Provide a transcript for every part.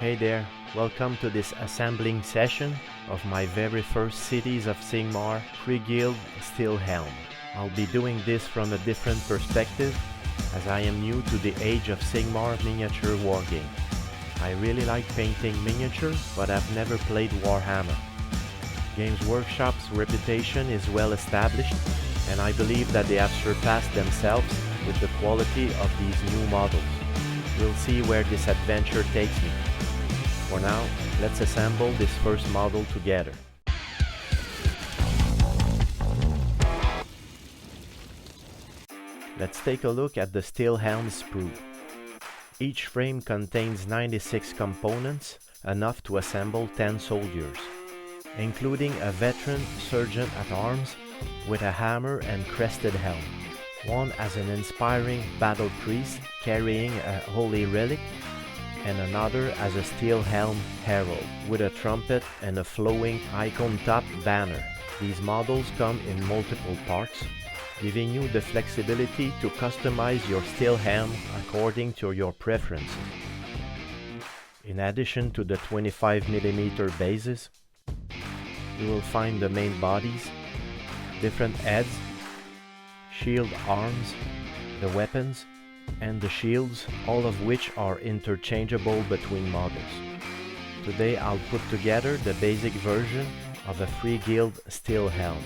Hey there, welcome to this assembling session of my very first Cities of Sigmar Free-Guild Steel Helm. I'll be doing this from a different perspective as I am new to the Age of Sigmar miniature wargame. I really like painting miniature, but I've never played Warhammer. Games Workshop's reputation is well established, and I believe that they have surpassed themselves with the quality of these new models. We'll see where this adventure takes me. For now, let's assemble this first model together. Let's take a look at the Steel Helm sprue. Each frame contains 96 components, enough to assemble 10 soldiers, including a veteran sergeant-at-arms with a hammer and crested helm, one as an inspiring battle priest carrying a holy relic, and another as a steel helm herald with a trumpet and a flowing icon-top banner. These models come in multiple parts, giving you the flexibility to customize your steel helm according to your preferences. In addition to the 25mm bases, you will find the main bodies, different heads, shield arms, the weapons, and the shields, all of which are interchangeable between models. Today I'll put together the basic version of a Free-Guild Steel Helm.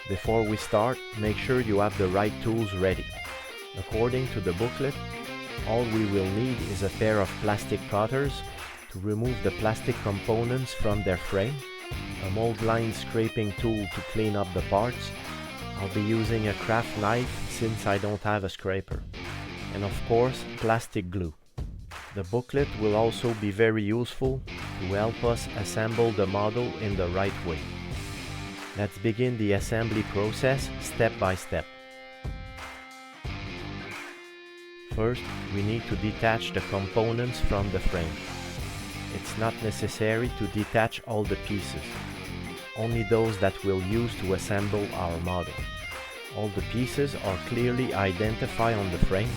Before we start, make sure you have the right tools ready. According to the booklet, all we will need is a pair of plastic cutters to remove the plastic components from their frame, a mold line scraping tool to clean up the parts. I'll be using a craft knife since I don't have a scraper, and of course plastic glue. The booklet will also be very useful to help us assemble the model in the right way. Let's begin the assembly process step by step. First, we need to detach the components from the frame. It's not necessary to detach all the pieces, only those that we'll use to assemble our model. All the pieces are clearly identified on the frame,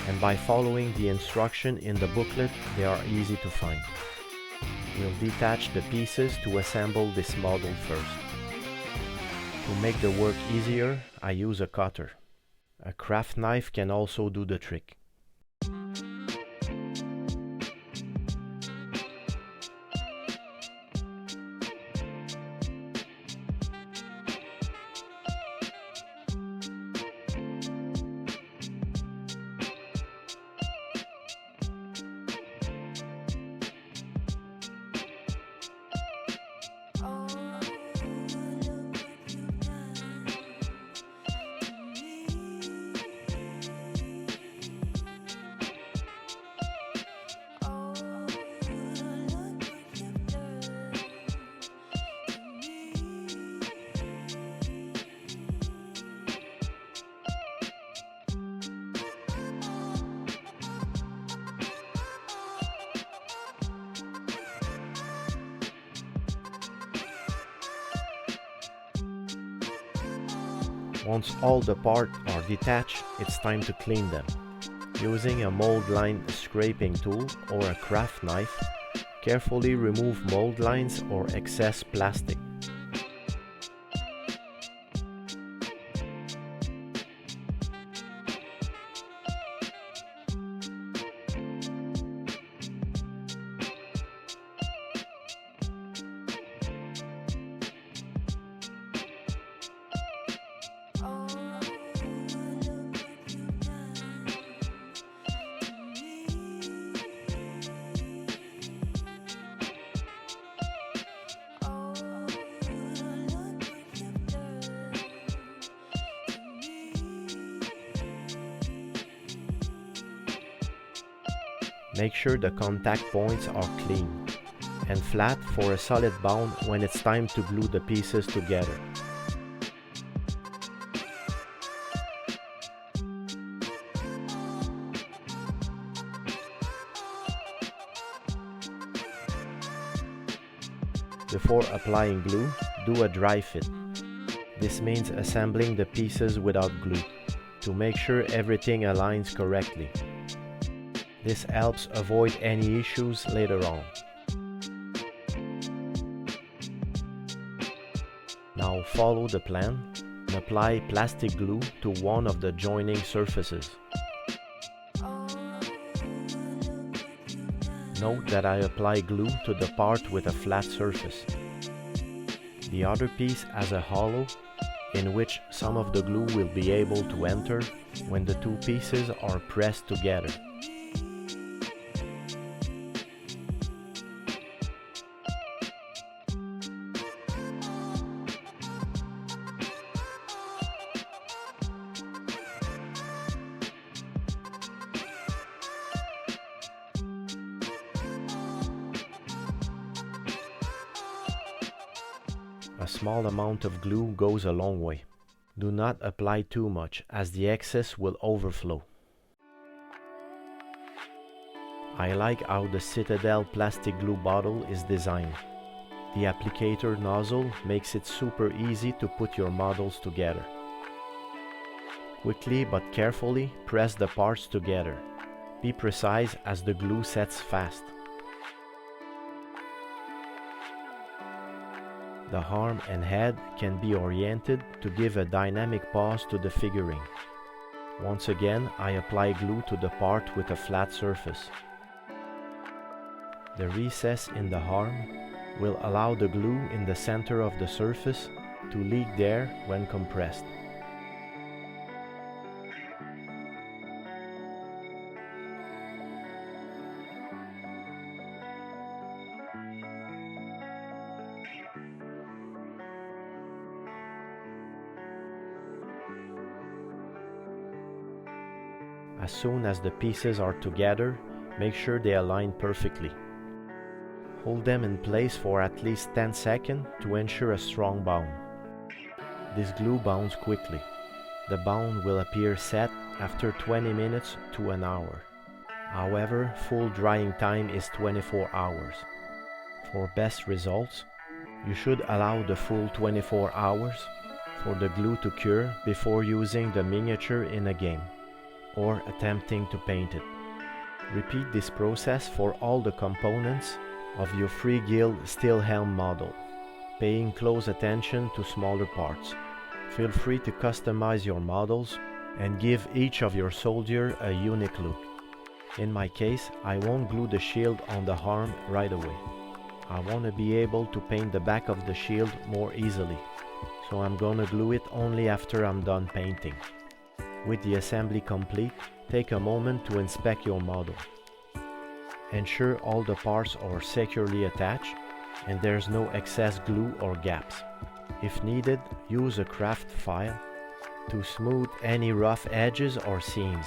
and by following the instruction in the booklet, they are easy to find. We'll detach the pieces to assemble this model first. To make the work easier, I use a cutter. A craft knife can also do the trick. Once all the parts are detached, it's time to clean them. Using a mold line scraping tool or a craft knife, carefully remove mold lines or excess plastic. Make sure the contact points are clean and flat for a solid bond when it's time to glue the pieces together. Before applying glue, do a dry fit. This means assembling the pieces without glue to make sure everything aligns correctly. This helps avoid any issues later on. Now follow the plan and apply plastic glue to one of the joining surfaces. Note that I apply glue to the part with a flat surface. The other piece has a hollow in which some of the glue will be able to enter when the two pieces are pressed together. A small amount of glue goes a long way. Do not apply too much, as the excess will overflow. I like how the Citadel plastic glue bottle is designed. The applicator nozzle makes it super easy to put your models together. Quickly but carefully press the parts together. Be precise as the glue sets fast. The arm and head can be oriented to give a dynamic pose to the figurine. Once again, I apply glue to the part with a flat surface. The recess in the arm will allow the glue in the center of the surface to leak there when compressed. As soon as the pieces are together, make sure they align perfectly. Hold them in place for at least 10 seconds to ensure a strong bond. This glue bonds quickly. The bond will appear set after 20 minutes to an hour. However, full drying time is 24 hours. For best results, you should allow the full 24 hours for the glue to cure before using the miniature in a game or attempting to paint it. Repeat this process for all the components of your Free Guild steel helm model, paying close attention to smaller parts. Feel free to customize your models and give each of your soldier a unique look. In my case, I won't glue the shield on the arm right away. I want to be able to paint the back of the shield more easily, so I'm gonna glue it only after I'm done painting. With the assembly complete, take a moment to inspect your model. Ensure all the parts are securely attached and there's no excess glue or gaps. If needed, use a craft file to smooth any rough edges or seams.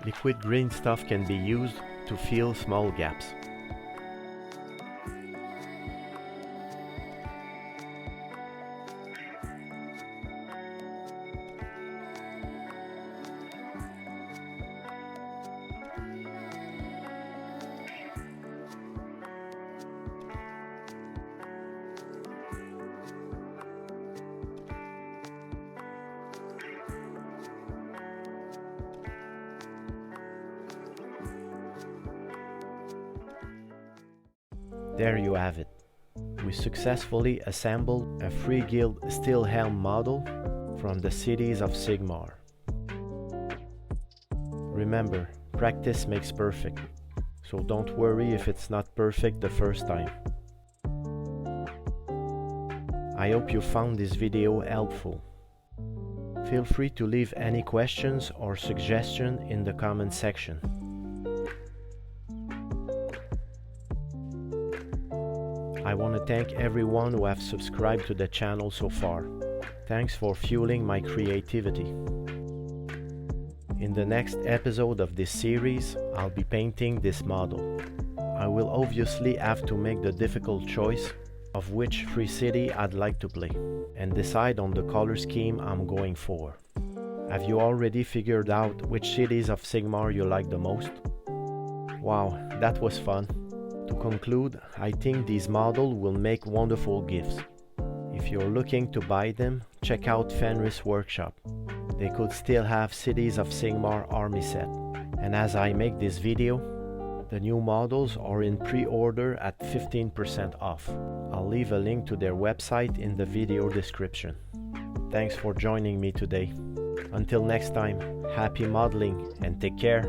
Liquid green stuff can be used to fill small gaps. There you have it. We successfully assembled a Free Guild steel helm model from the Cities of Sigmar. Remember, practice makes perfect, so don't worry if it's not perfect the first time. I hope you found this video helpful. Feel free to leave any questions or suggestions in the comment section. I want to thank everyone who have subscribed to the channel so far. Thanks for fueling my creativity. In the next episode of this series, I'll be painting this model. I will obviously have to make the difficult choice of which free city I'd like to play, and decide on the color scheme I'm going for. Have you already figured out which cities of Sigmar you like the most? Wow, that was fun. To conclude, I think these models will make wonderful gifts. If you're looking to buy them, check out Fenris Workshop. they could still have Cities of Sigmar army set. And as I make this video, the new models are in pre-order at 15% off. I'll leave a link to their website in the video description. Thanks for joining me today. Until next time, happy modeling and take care.